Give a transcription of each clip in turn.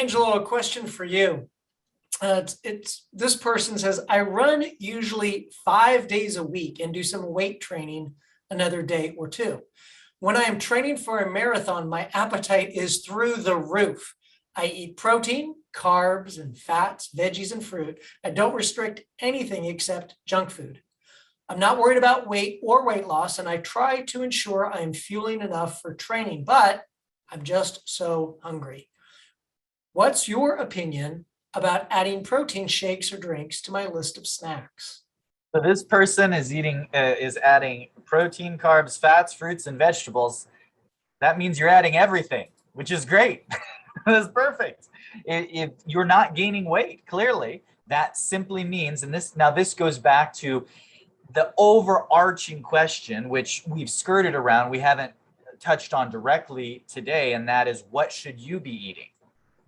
Angelo, a question for you. This person says, I run usually 5 days a week and do some weight training another day or two. When I am training for a marathon, my appetite is through the roof. I eat protein, carbs, and fats, veggies, and fruit. I don't restrict anything except junk food. I'm not worried about weight or weight loss, and I try to ensure I am fueling enough for training, but I'm just so hungry. What's your opinion about adding protein shakes or drinks to my list of snacks? So this person is adding protein, carbs, fats, fruits, and vegetables. That means you're adding everything, which is great. That's perfect. If you're not gaining weight, clearly, that simply means, and this goes back to the overarching question, which we've skirted around, we haven't touched on directly today, and that is, what should you be eating?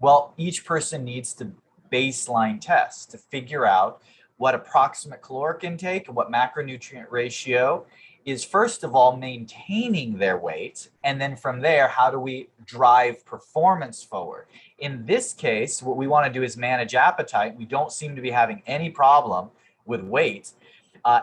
Well, each person needs to baseline test to figure out what approximate caloric intake and what macronutrient ratio is, first of all, maintaining their weight. And then from there, how do we drive performance forward? In this case, what we want to do is manage appetite. We don't seem to be having any problem with weight.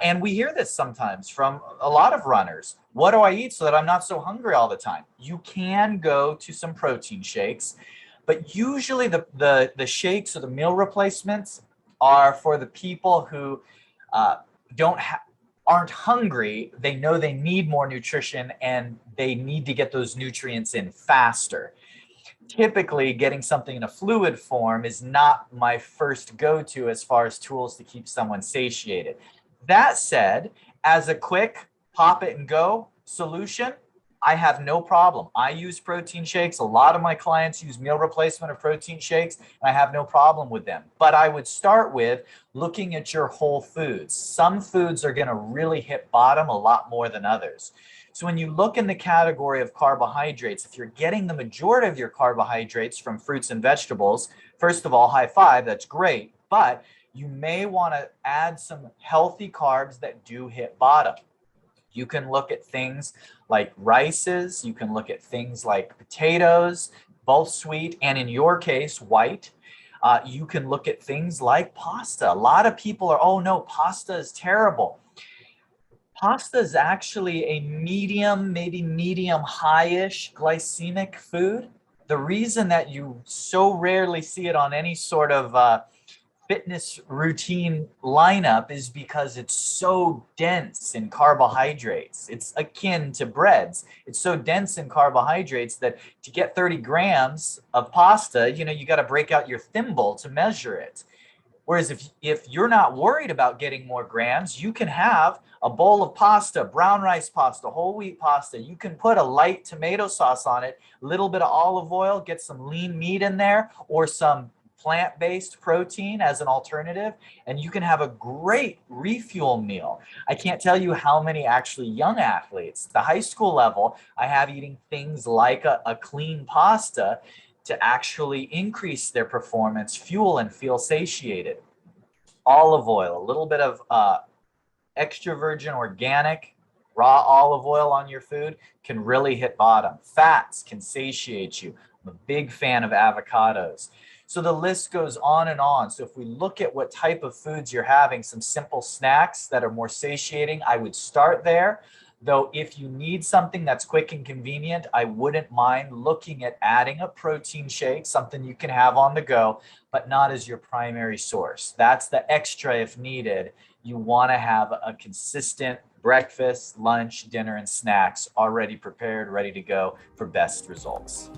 And we hear this sometimes from a lot of runners. What do I eat so that I'm not so hungry all the time? You can go to some protein shakes, but usually the shakes or the meal replacements are for the people who aren't hungry. They know they need more nutrition and they need to get those nutrients in faster. Typically, getting something in a fluid form is not my first go-to as far as tools to keep someone satiated. That said, as a quick pop it and go solution, I have no problem. I use protein shakes. A lot of my clients use meal replacement of protein shakes, and I have no problem with them. But I would start with looking at your whole foods. Some foods are going to really hit bottom a lot more than others. So when you look in the category of carbohydrates, if you're getting the majority of your carbohydrates from fruits and vegetables, first of all, high five, that's great. But you may want to add some healthy carbs that do hit bottom. You can look at things like rices. You can look at things like potatoes, both sweet and, in your case, white. You can look at things like pasta. A lot of people are, oh no, pasta is terrible. Pasta is actually a medium, maybe medium high-ish glycemic food. The reason that you so rarely see it on any sort of fitness routine lineup is because it's so dense in carbohydrates. It's akin to breads. It's so dense in carbohydrates that to get 30 grams of pasta, you got to break out your thimble to measure it. Whereas if you're not worried about getting more grams, you can have a bowl of pasta, brown rice pasta, whole wheat pasta. You can put a light tomato sauce on it, a little bit of olive oil, get some lean meat in there, or some plant-based protein as an alternative, and you can have a great refuel meal. I can't tell you how many actually young athletes, the high school level, I have eating things like a clean pasta to actually increase their performance, fuel, and feel satiated. Olive oil, a little bit of extra virgin organic raw olive oil on your food can really hit bottom. Fats can satiate you. I'm a big fan of avocados. So the list goes on and on. So if we look at what type of foods you're having, some simple snacks that are more satiating, I would start there. Though if you need something that's quick and convenient, I wouldn't mind looking at adding a protein shake, something you can have on the go, but not as your primary source. That's the extra if needed. You want to have a consistent breakfast, lunch, dinner, and snacks already prepared, ready to go for best results.